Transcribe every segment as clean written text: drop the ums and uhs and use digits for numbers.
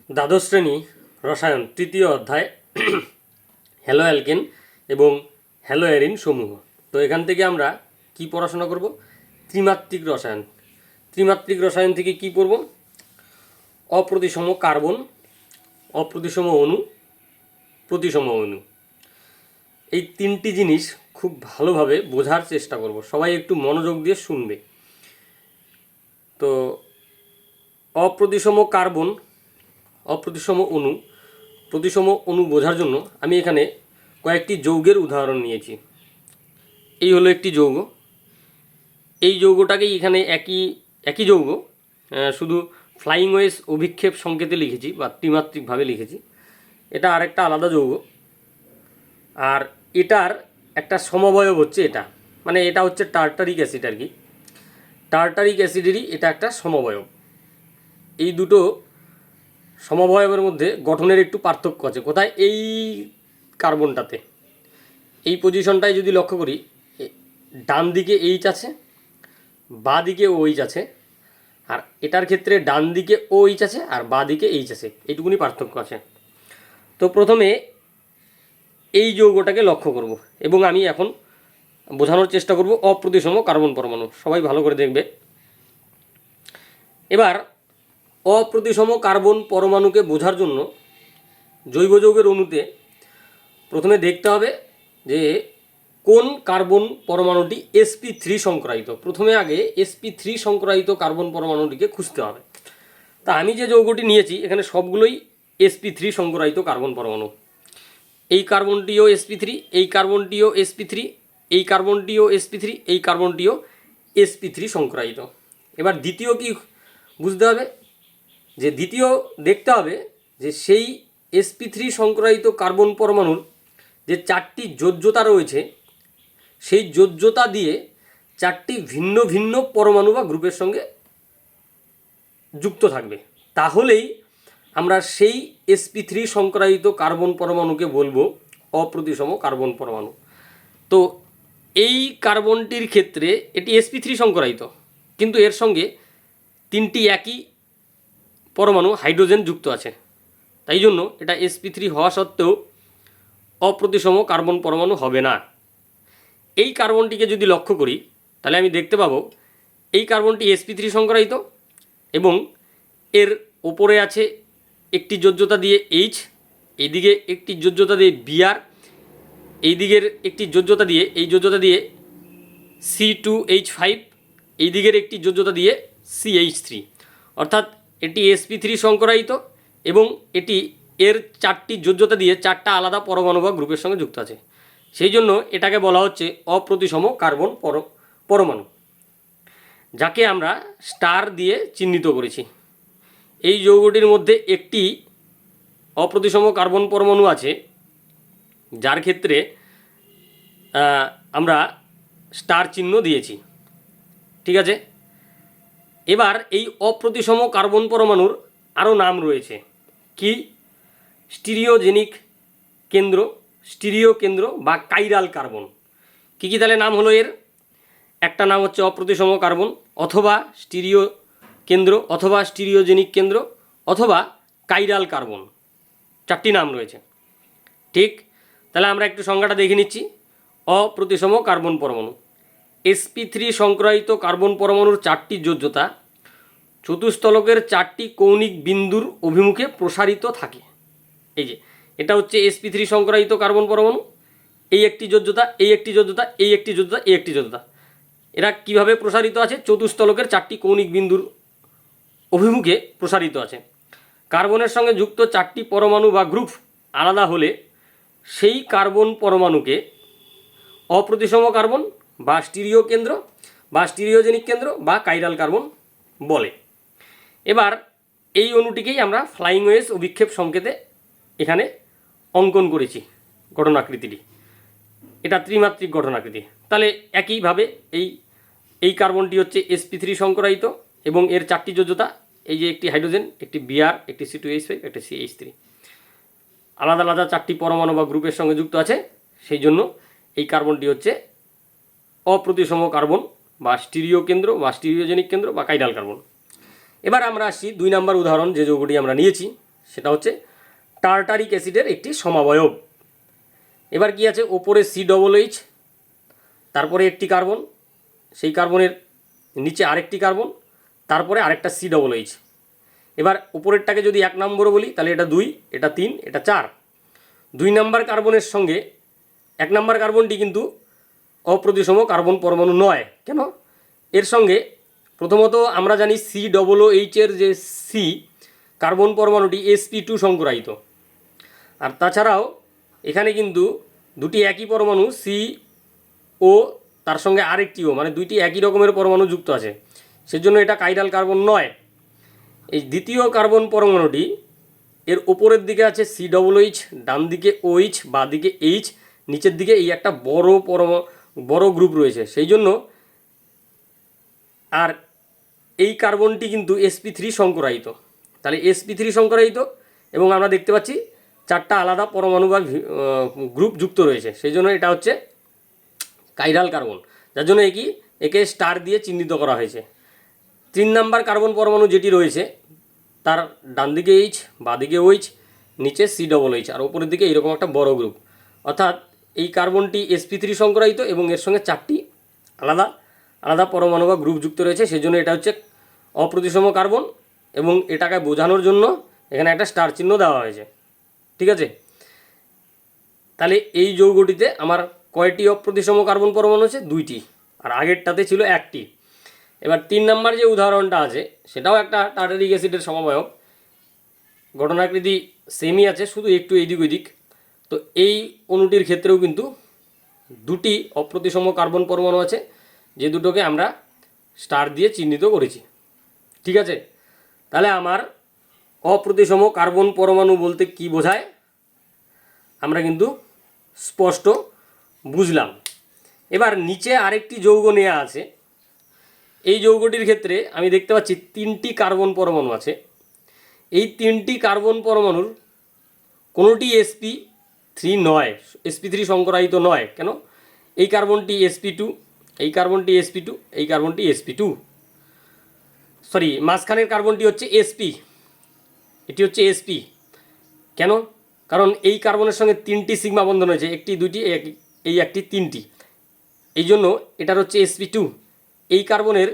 দ্বাদশ শ্রেণী রসায়ন তৃতীয় অধ্যায় হ্যালো অ্যালকেন এবং হ্যালো অ্যারিন সমূহ। তো এখান থেকে আমরা কি পড়াশোনা করব? ত্রিমাত্রিক রসায়ন। ত্রিমাত্রিক রসায়ন থেকে কি পড়ব? অপ্রতিসম কার্বন, অপ্রতিসম অণু, প্রতিসম অণু। এই তিনটি জিনিস খুব ভালোভাবে বোঝার চেষ্টা করব, সবাই একটু মনোযোগ দিয়ে শুনবে। তো অপ্রতিসম কার্বন, অপ্রতিসম অণু, প্রতিসম অণু বোঝার জন্য আমি এখানে কয়েকটি যৌগের উদাহরণ নিয়েছি। এই হলো একটি যৌগ। এই যৌগটাকেই এখানে একই যৌগ, শুধু ফ্লাইং ওয়েস অভিক্ষেপ সংকেতে লিখেছি বা ত্রিমাত্রিকভাবে লিখেছি। এটা আরেকটা আলাদা যৌগ, আর এটার একটা সমবয়ব হচ্ছে এটা, মানে এটা হচ্ছে টার্টারিক অ্যাসিড আর কি। টার্টারিক অ্যাসিডেরই এটা একটা সমবয়ব। এই দুটো সমবয়বের মধ্যে গঠনের একটু পার্থক্য আছে। কোথায়? এই কার্বনটাতে, এই পজিশনটায় যদি লক্ষ্য করি, ডান দিকে এইচ আছে, বাঁ দিকে ওইচ আছে, আর এটার ক্ষেত্রে ডান দিকে ওইচ আছে আর বাঁ দিকে এইচ আছে, এইটুকুনি পার্থক্য আছে। তো প্রথমে এই যৌগটাকে লক্ষ্য করব এবং আমি এখন বোঝানোর চেষ্টা করব অপ্রতিসম কার্বন পরমাণু। সবাই ভালো করে দেখবে। এবার অপ্রতিসম কার্বন পরমাণুকে বোঝার জন্য জৈব যৌগের অণুতে প্রথমে দেখতে হবে যে কোন কার্বন পরমাণুটি sp3 সংক্রায়িত। প্রথমে আগে sp3 সংক্রায়িত কার্বন পরমাণুটিকে খুঁজতে হবে। তা আমি যে যৌগটি নিয়েছি এখানে সবগুলোই sp3 সংক্রায়িত কার্বন পরমাণু। এই কার্বনটিও sp3, এই কার্বনটিও sp3, এই কার্বনটিও sp3, এই কার্বনটিও sp3 সংক্রায়িত। এবার দ্বিতীয় কি বুঝতে হবে? যে দ্বিতীয় দেখতে হবে যে সেই sp3 সংক্রায়িত কার্বন পরমাণুর যে চারটি যোজ্যতা রয়েছে, সেই যোজ্যতা দিয়ে চারটি ভিন্ন ভিন্ন পরমাণু বা গ্রুপের সঙ্গে যুক্ত থাকবে। তাহলেই আমরা সেই sp3 সংক্রায়িত কার্বন পরমাণুকে বলবো অপ্রতিসম কার্বন পরমাণু। তো এই কার্বনটির ক্ষেত্রে এটি sp3 সংক্রায়িত, কিন্তু এর সঙ্গে তিনটি একই পরমাণু হাইড্রোজেন যুক্ত আছে, তাই জন্য এটা sp3 হওয়া সত্ত্বেও অপ্রতিসম কার্বন পরমাণু হবে না। এই কার্বনটিকে যদি লক্ষ্য করি তাহলে আমি দেখতে পাবো এই কার্বনটি sp3 সংক্রায়িত এবং এর ওপরে আছে একটি যোজ্যতা দিয়ে এইচ, এইদিকে একটি যোজ্যতা দিয়ে বিআর, এই দিকের একটি যোজ্যতা দিয়ে, এই যোজ্যতা দিয়ে C2H5, এই দিকের একটি যোজ্যতা দিয়ে CH3, অর্থাৎ এটি sp3 সংক্রায়িত এবং এটি এর চারটি যোজ্যতা দিয়ে চারটা আলাদা পরমাণু বা গ্রুপের সঙ্গে যুক্ত আছে। সেই জন্য এটাকে বলা হচ্ছে অপ্রতিসম কার্বন পরমাণু, যাকে আমরা স্টার দিয়ে চিহ্নিত করেছি। এই যৌগটির মধ্যে একটি অপ্রতিসম কার্বন পরমাণু আছে যার ক্ষেত্রে আমরা স্টার চিহ্ন দিয়েছি। ঠিক আছে, এবার এই অপ্রতিসম কার্বন পরমাণুর আরও নাম রয়েছে। কি? স্টিরিওজেনিক কেন্দ্র, স্টিরিও কেন্দ্র বা কাইরাল কার্বন। কী কী তাহলে নাম হলো এর? একটা নাম হচ্ছে অপ্রতিসম কার্বন, অথবা স্টিরিও কেন্দ্র, অথবা স্টিরিওজেনিক কেন্দ্র, অথবা কাইরাল কার্বন। চারটি নাম রয়েছে। ঠিক, তাহলে আমরা একটু সংজ্ঞাটা দেখে নিচ্ছি। অপ্রতিসম কার্বন পরমাণু, sp3 সংক্রায়িত কার্বন পরমাণুর চারটি যোজ্যতা চতুস্তলকের চারটি কৌণিক বিন্দুর অভিমুখে প্রসারিত থাকে। এই যে এটা হচ্ছে sp3 সংক্রায়িত কার্বন পরমাণু, এই একটি যোজ্যতা, এই একটি যোজ্যতা, এই একটি যোজ্যতা, এই একটি যোজ্যতা। এরা কিভাবে প্রসারিত আছে? চতুস্তলকের চারটি কৌণিক বিন্দুর অভিমুখে প্রসারিত আছে। কার্বনের সঙ্গে যুক্ত চারটি পরমাণু বা গ্রুপ আলাদা হলে সেই কার্বন পরমাণুকে অপ্রতিসম কার্বন বা স্টিরিও কেন্দ্র বা স্টিরিওজেনিক কেন্দ্র বা কাইরাল কার্বন বলে। এবার এই অণুটিকেই আমরা ফ্লাইং ওয়েস অভিক্ষেপ সংকেতে এখানে অঙ্কন করেছি গঠনাকৃতিটি। এটা ত্রিমাত্রিক গঠনাকৃতি। তাহলে একইভাবে এই কার্বনটি হচ্ছে sp3 সংক্রায়িত এবং এর চারটি যোজ্যতা, এই যে একটি হাইড্রোজেন, একটি বিআর, একটি C2H5, একটি CH3, আলাদা আলাদা চারটি পরমাণু বা গ্রুপের সঙ্গে যুক্ত আছে। সেই জন্য এই কার্বনটি হচ্ছে অপ্রতিসম কার্বন বা স্টিরিও কেন্দ্র বা স্টিরিওজেনিক কেন্দ্র বা কাইরাল কার্বন। এবার আমরা আসছি 2 নম্বর উদাহরণ, যে যৌগটি আমরা নিয়েছি সেটা হচ্ছে টার্টারিক অ্যাসিডের একটি সমাবয়ব। এবার কি আছে, ওপরে COOH, তারপরে একটি কার্বন, সেই কার্বনের নিচে আরেকটি কার্বন, তারপরে আরেকটা COOH। এবার উপরেরটাকে যদি 1 নম্বর বলি তাহলে এটা 2, এটা 3, এটা 4। 2 নম্বর কার্বনের সঙ্গে 1 নম্বর কার্বনটি কিন্তু অপ্রতিসম কার্বন পরমাণু নয়। কেন? এর সঙ্গে প্রথমত আমরা জানি COOH এর যে সি কার্বন পরমাণুটি sp2 সংকরায়িত, আর তাছাড়াও এখানে কিন্তু দুটি একই পরমাণু CO তার সঙ্গে আরেকটিও, মানে দুইটি একই রকমের পরমাণু যুক্ত আছে, সেজন্য এটা কাইরাল কার্বন নয়। এই দ্বিতীয় কার্বন পরমাণুটি এর ওপরের দিকে আছে COOH, ডান দিকে OH, বাঁ দিকে H, নিচের দিকে এই একটা বড় গ্রুপ রয়েছে, সেই জন্য। আর এই কার্বনটি কিন্তু sp3 সংকরায়িত, তাহলে sp3 সংকরায়িত, এবং আমরা দেখতে পাচ্ছি 4টা আলাদা পরমাণু বা গ্রুপ যুক্ত রয়েছে, সেই জন্য এটা হচ্ছে কাইরাল কার্বন, যার জন্য একে স্টার দিয়ে চিহ্নিত করা হয়েছে। 3 নম্বর কার্বন পরমাণু যেটি রয়েছে তার ডান দিকে H, বাঁ দিকে OH, নিচে COOH, আর ওপরের দিকে এরকম একটা বড় গ্রুপ, অর্থাৎ এই কার্বনটি sp3 সংকরায়িত এবং এর সঙ্গে 4টি আলাদা আলাদা পরমাণু বা গ্রুপ যুক্ত রয়েছে, সেই জন্য এটা হচ্ছে অপ্রতিসম কার্বন, এবং এটাকে বোঝানোর জন্য এখানে একটা স্টার চিহ্ন দেওয়া হয়েছে। ঠিক আছে, তাহলে এই যৌগটিতে আমার কয়টি অপ্রতিসম কার্বন পরমাণু আছে? 2টি, আর আগেরটাতে ছিল 1টি। এবার 3 নম্বর যে উদাহরণটা আছে সেটাও একটা টার্টারিক অ্যাসিডের সমবায়ক, ঘটনাকৃতি সেমই আছে, শুধু একটু এদিক ওদিক। তো এই অণুটির ক্ষেত্রেও কিন্তু 2টি অপ্রতিসম কার্বন পরমাণু আছে, যে দুটোকে আমরা স্টার দিয়ে চিহ্নিত করেছি। ঠিক আছে, তাহলে আমার অপ্রতিসম কার্বন পরমাণু বলতে কি বোঝায় আমরা কিন্তু স্পষ্ট বুঝলাম। এবার নিচে আরেকটি যৌগ নেওয়া আছে, এই যৌগটির ক্ষেত্রে আমি দেখতে পাচ্ছি 3টি কার্বন পরমাণু আছে। এই 3টি কার্বন পরমাণুর কোনোটি sp3 নয়, sp3 সংকরায়িত নয়। কেন? এই কার্বনটি sp2, এই কার্বনটি sp2, এই কার্বনটি sp2, সরি মাঝখানের কার্বনটি হচ্ছে sp, এটি হচ্ছে sp। কেন? কারণ এই কার্বনের সঙ্গে 3টি সিগমা বন্ধন হয়েছে, একটি, দুটি, এই একটি, 3টি, এই জন্য এটার হচ্ছে sp2। এই কার্বনের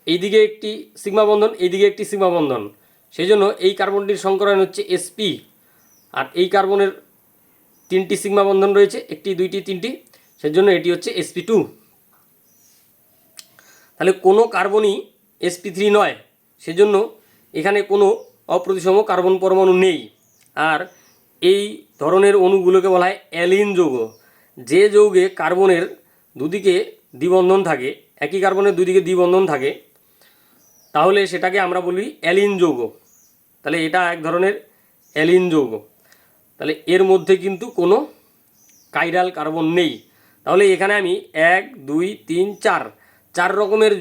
এইদিকে একটি সিগমা বন্ধন, এইদিকে একটি সিগমা বন্ধন, সেই জন্য এই কার্বনটির সংকরায়ন হচ্ছে sp, আর এই কার্বনের 3টি সিগমা বন্ধন রয়েছে, একটি, দুইটি, 3টি, সেজন্য এটি হচ্ছে sp2। তাহলে কোনো কার্বনই sp3 নয়, সেজন্য এখানে কোনো অপ্রতিসম কার্বন পরমাণু নেই। আর এই ধরনের অণুগুলোকে বলা হয় অ্যালিন যৌগ। যে যৌগে কার্বনের দুদিকে দ্বিবন্ধন থাকে, একই কার্বনের দুদিকে দ্বিবন্ধন থাকে, তাহলে সেটাকে আমরা বলি অ্যালিন যৌগ। তাহলে এটা এক ধরনের অ্যালিন যৌগ। তাহলে এর মধ্যে কিন্তু কোনো কাইরাল কার্বন নেই। তাহলে এখানে আমি 1, 2, 3, 4 রকমের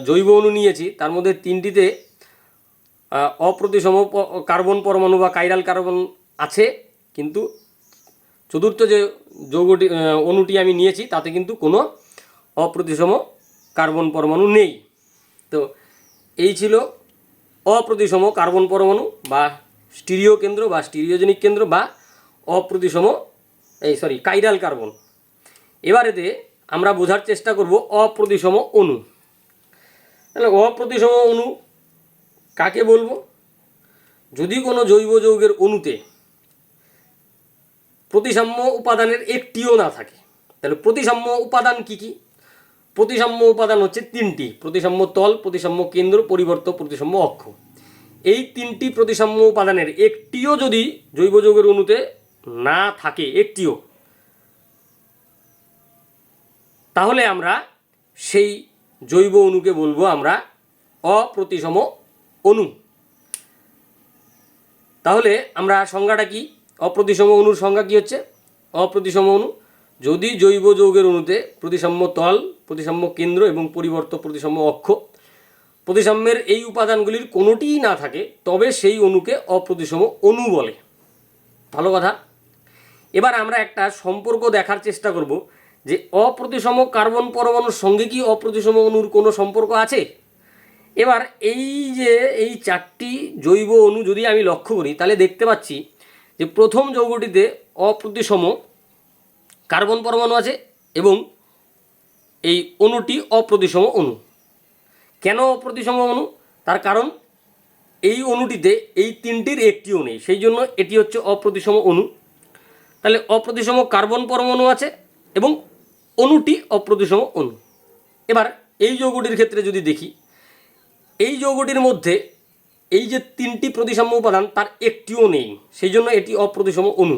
জৈব অণু নিয়েছি, তার মধ্যে 3টিতে অপ্রতিসম কার্বন পরমাণু বা কাইরাল কার্বন আছে, কিন্তু চতুর্থ যে যৌগটি অণুটি আমি নিয়েছি তাতে কিন্তু কোনো অপ্রতিসম কার্বন পরমাণু নেই। তো এই ছিল অপ্রতিসম কার্বন পরমাণু বা স্টিরিও কেন্দ্র বা স্টিরিওজেনিক কেন্দ্র বা অপ্রতিসম কাইরাল কার্বন। এবারেতে আমরা বোঝার চেষ্টা করব অপ্রতিসম অণু। তাহলে অপ্রতিসম অণু কাকে বলবো? যদি কোনো জৈব যৌগের অণুতে প্রতিসাম্য উপাদানের একটিও না থাকে, তাহলে প্রতিসাম্য উপাদান কি কি? প্রতিসাম্য উপাদান হচ্ছে 3টি: প্রতিসাম্য তল, প্রতিসাম্য কেন্দ্র, পরিবর্ত প্রতিসাম্য অক্ষ। এই 3টি প্রতিসাম্য উপাদানের একটিও যদি জৈব যৌগের অণুতে না থাকে, একটিও, তাহলে আমরা সেই জৈব অণুকে বলবো আমরা অপ্রতিসম অণু। তাহলে আমরা সংজ্ঞাটা কি? অপ্রতিসম অণুর সংজ্ঞা কি হচ্ছে? অপ্রতিসম অণু যদি জৈব যৌগের অণুতে প্রতিসাম্য তল, প্রতিসাম্য কেন্দ্র এবং পরিবর্ত প্রতিসাম্য অক্ষ, প্রতিসাম্যের এই উপাদানগুলির কোনোটিই না থাকে, তবে সেই অণুকে অপ্রতিসম অণু বলে। ভালো কথা। এবার আমরা একটা সম্পর্ক দেখার চেষ্টা করব যে অপ্রতিসম কার্বন পরমাণুর সঙ্গে কি অপ্রতিসম অণুর কোনো সম্পর্ক আছে। এবার এই যে এই 4টি জৈব অণু যদি আমি লক্ষ্য করি তাহলে দেখতে পাচ্ছি যে প্রথম যৌগটিতে অপ্রতিসম কার্বন পরমাণু আছে এবং এই অণুটি অপ্রতিসম অণু। কেন অপ্রতিসম অণু? তার কারণ এই অণুটিতে এই 3টির একটিও নেই, সেই জন্য এটি হচ্ছে অপ্রতিসম অণু। তাহলে অপ্রতিসম কার্বন পরমাণু আছে এবং অণুটি অপ্রতিসম অণু। এবার এই যৌগটির ক্ষেত্রে যদি দেখি, এই যৌগটির মধ্যে এই যে 3টি প্রতিসাম্য উপাদান তার একটিও নেই, সেই জন্য এটি অপ্রতিসম অণু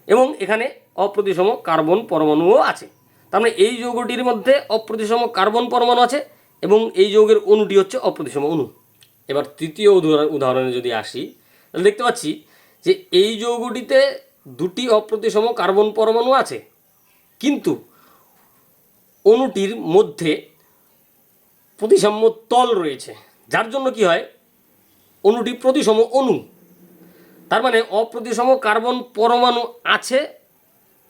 এবং এখানে অপ্রতিসম কার্বন পরমাণুও আছে। তার মানে এই যৌগটির মধ্যে অপ্রতিসম কার্বন পরমাণু আছে এবং এই যৌগের অণুটি হচ্ছে অপ্রতিসম অণু। এবার তৃতীয় উদাহরণে যদি আসি তাহলে দেখতে পাচ্ছি যে এই যৌগটিতে 2টি অপ্রতিসম কার্বন পরমাণু আছে, কিন্তু অণুটির মধ্যে প্রতিসাম্য তল রয়েছে, যার জন্য কি হয়, অণুটি প্রতিসম অণু। তার মানে অপ্রতিসম কার্বন পরমাণু আছে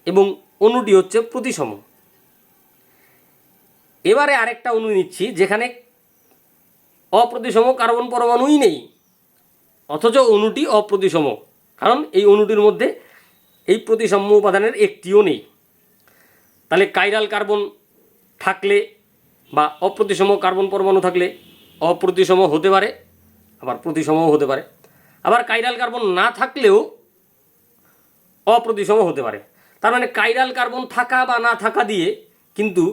এবং অণুটি হচ্ছে প্রতিসম। এবারে আরেকটা অণু নিচ্ছি যেখানে অপ্রতিসম কার্বন পরমাণুই নেই অথচ অণুটি অপ্রতিসম, কারণ এই অণুটির মধ্যে এই প্রতিসাম্য উপাদানের একটিও নেই। তাহলে কাইরাল কার্বন থাকলে বা অপ্রতিসম কার্বন পরমাণু থাকলে অপ্রতিসম হতে পারে, আবার প্রতিসমও হতে পারে। আবার কাইরাল কার্বন না থাকলেও অপ্রতিসম হতে পারে। তার মানে কাইরাল কার্বন থাকা বা না থাকা দিয়ে কিন্তু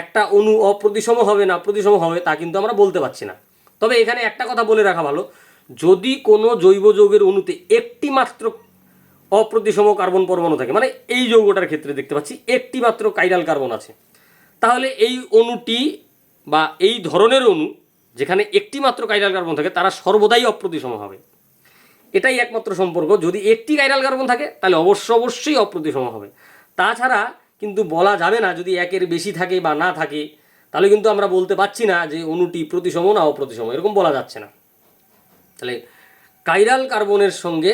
একটা অণু অপ্রতিসম হবে না প্রতিসম হবে তা কিন্তু আমরা বলতে পারছি না। তবে এখানে একটা কথা বলে রাখা ভালো, যদি কোনো জৈব যৌগের অণুতে একটি মাত্র অপ্রতিসম কার্বন পরমাণু থাকে, মানে এই যৌগটার ক্ষেত্রে দেখতে পাচ্ছি একটি মাত্র কাইরাল কার্বন আছে, তাহলে এই অণুটি বা এই ধরনের অণু যেখানে একটি মাত্র কাইরাল কার্বন থাকে তারা সর্বদাই অপ্রতিসম হবে। এটাই একমাত্র সম্পর্ক। যদি একটি কাইরাল কার্বন থাকে তাহলে অবশ্যই অপ্রতিসম হবে। তাছাড়া কিন্তু বলা যাবে না, যদি একের বেশি থাকে বা না থাকে তাহলে কিন্তু আমরা বলতে পারছি না যে অণুটি প্রতিসম না অপ্রতিসম, এরকম বলা যাচ্ছে না। তাহলে কাইরাল কার্বনের সঙ্গে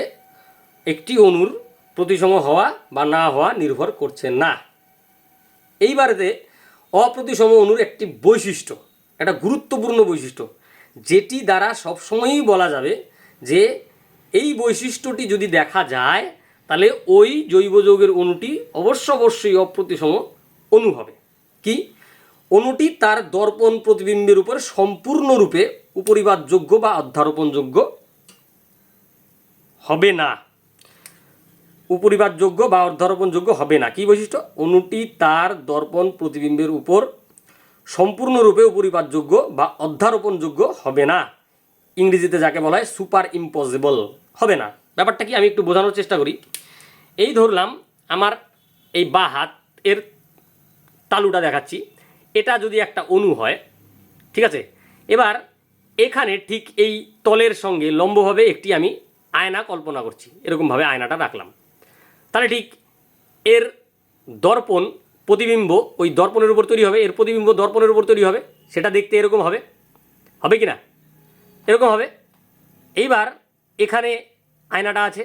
একটি অণুর প্রতিসম হওয়া বা না হওয়া নির্ভর করছে না। এইবারেতে অপ্রতিসম অণুর একটি বৈশিষ্ট্য, একটা গুরুত্বপূর্ণ বৈশিষ্ট্য, যেটি দ্বারা সবসময়ই বলা যাবে যে এই বৈশিষ্ট্যটি যদি দেখা যায় তাহলে ওই জৈব যৌগের অণুটি অবশ্যই অপ্রতিসম অণু হবে। কি? অণুটি তার দর্পণ প্রতিবিম্বের উপর সম্পূর্ণরূপে উপরিবাতযোগ্য বা অধ্যারোপণযোগ্য হবে না। উপরিবাতযোগ্য বা অধ্যারোপণযোগ্য হবে না। কি বৈশিষ্ট্য? অণুটি তার দর্পণ প্রতিবিম্বের উপর সম্পূর্ণরূপে উপরিপাতযোগ্য বা অধ্যারোপণযোগ্য হবে না। ইংরেজিতে যাকে বলা হয় সুপার ইম্পসিবল হবে না। ব্যাপারটা কি আমি একটু বোঝানোর চেষ্টা করি। এই ধরলাম আমার এই বা হাত এর তালুটা দেখাচ্ছি, এটা যদি একটা অণু হয়, ঠিক আছে, এবার এখানে ঠিক এই তলের সঙ্গে লম্বভাবে একটি আমি আয়না কল্পনা করছি, এরকমভাবে আয়নাটা রাখলাম, তাহলে ঠিক এর দর্পণ প্রতিবিম্ব ওই দর্পণের উপর তৈরি হবে, এর প্রতিবিম্ব দর্পণের উপর তৈরি হবে, সেটা দেখতে এরকম হবে, হবে কি না? এরকম হবে। এইবার এখানে আয়নাটা আছে,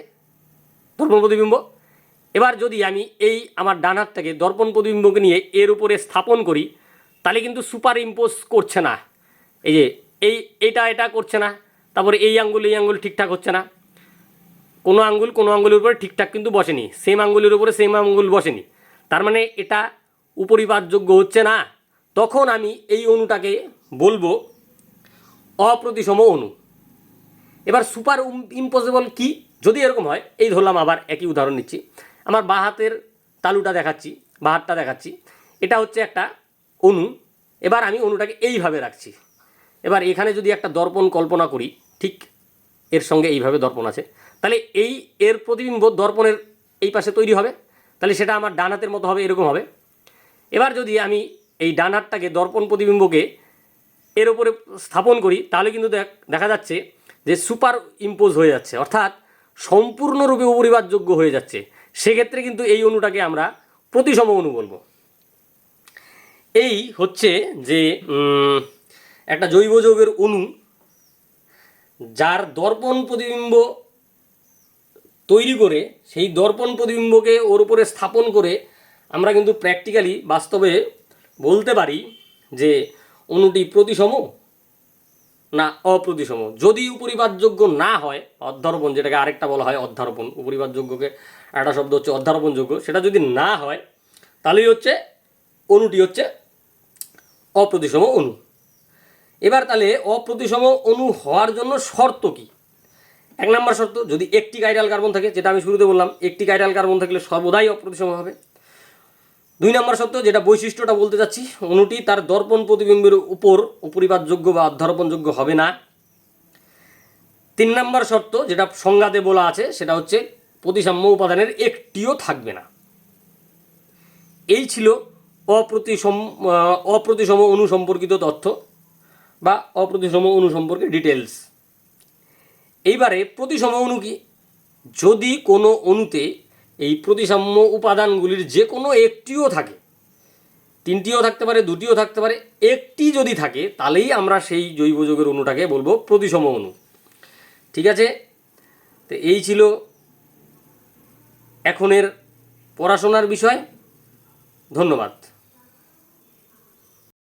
দর্পণ প্রতিবিম্ব। এবার যদি আমি এই আমার ডান হাতটাকে দর্পণ প্রতিবিম্বকে নিয়ে এর উপরে স্থাপন করি তাহলে কিন্তু সুপার ইম্পোজ করছে না। এই যে এটা করছে না, তারপরে এই আঙ্গুল ঠিকঠাক হচ্ছে না, কোনো আঙ্গুলের উপরে ঠিকঠাক কিন্তু বসেনি, সেম আঙ্গুলের উপরে সেম আঙ্গুল বসেনি, তার মানে এটা উপরিপাতযোগ্য হচ্ছে না। তখন আমি এই অণুটাকে বলবো অপ্রতিসম অণু। এবার সুপার ইম্পসিবল কি? যদি এরকম হয়, এই ধরলাম আবার একই উদাহরণ নিচ্ছি, আমার বাঁ হাতের তালুটা দেখাচ্ছি, বাঁ হাতটা দেখাচ্ছি, এটা হচ্ছে একটা অণু। এবার আমি অণুটাকে এইভাবে রাখছি। এবার এখানে যদি একটা দর্পণ কল্পনা করি, ঠিক এর সঙ্গে এইভাবে দর্পণ আছে, তাহলে এর প্রতিবিম্ব দর্পণের এই পাশে তৈরি হবে, তাহলে সেটা আমার ডান হাতের মতো হবে, এরকম হবে। এবার যদি আমি এই ডান হাতটাকে দর্পণ প্রতিবিম্বকে এর উপরে স্থাপন করি তাহলে কিন্তু দেখা যাচ্ছে যে সুপার ইম্পোজ হয়ে যাচ্ছে, অর্থাৎ সম্পূর্ণরূপে উপরিবাতযোগ্য হয়ে যাচ্ছে। সেক্ষেত্রে কিন্তু এই অণুটাকে আমরা প্রতিসম অণু বলবো। এই হচ্ছে যে একটা জৈব যৌগের অণু যার দর্পণ প্রতিবিম্ব তৈরি করে সেই দর্পণ প্রতিবিম্বকে ওর উপরে স্থাপন করে আমরা কিন্তু প্র্যাকটিক্যালি বাস্তবে বলতে পারি যে অণুটি প্রতিসম না অপ্রতিসম। যদি উপরিপাতযোগ্য না হয়, অধ্যারোপণ যেটাকে আরেকটা বলা হয় অধ্যারোপণ, উপরিপাতযোগ্যকে একটা শব্দ হচ্ছে অধ্যারোপণযোগ্য, সেটা যদি না হয় তাহলেই হচ্ছে অণুটি হচ্ছে অপ্রতিসম অণু। এবার তাহলে অপ্রতিসম অণু হওয়ার জন্য শর্ত কি? 1 নম্বর শর্ত, যদি একটি কাইরাল কার্বন থাকে, যেটা আমি শুরুতে বললাম, একটি কাইরাল কার্বন থাকলে সর্বদাই অপ্রতিসম হবে। 2 নম্বর শর্ত, যেটা বৈশিষ্ট্যটা বলতে যাচ্ছি, অণুটি তার দর্পণ প্রতিবিম্বের উপর উপরিপাতযোগ্য বা অধ্যারোপণযোগ্য হবে না। 3 নম্বর শর্ত, যেটা সংজ্ঞাতে বলা আছে, সেটা হচ্ছে প্রতিসাম্য উপাদানের একটিও থাকবে না। এই ছিল অপ্রতিসম অণু সম্পর্কিত তথ্য বা অপ্রতিসম অণু সম্পর্কে ডিটেলস। এইবারে প্রতিসম অণু কি? যদি কোনো অণুতে এই প্রতিসাম্য উপাদানগুলির যে কোনো একটিও থাকে, 3টিও থাকতে পারে, 2টিও থাকতে পারে, একটি যদি থাকে তাহলেই আমরা সেই জৈব যৌগের অণুটাকে বলবো প্রতিসম অণু। ঠিক আছে, তো এই ছিল এখনের পড়াশোনার বিষয়। ধন্যবাদ।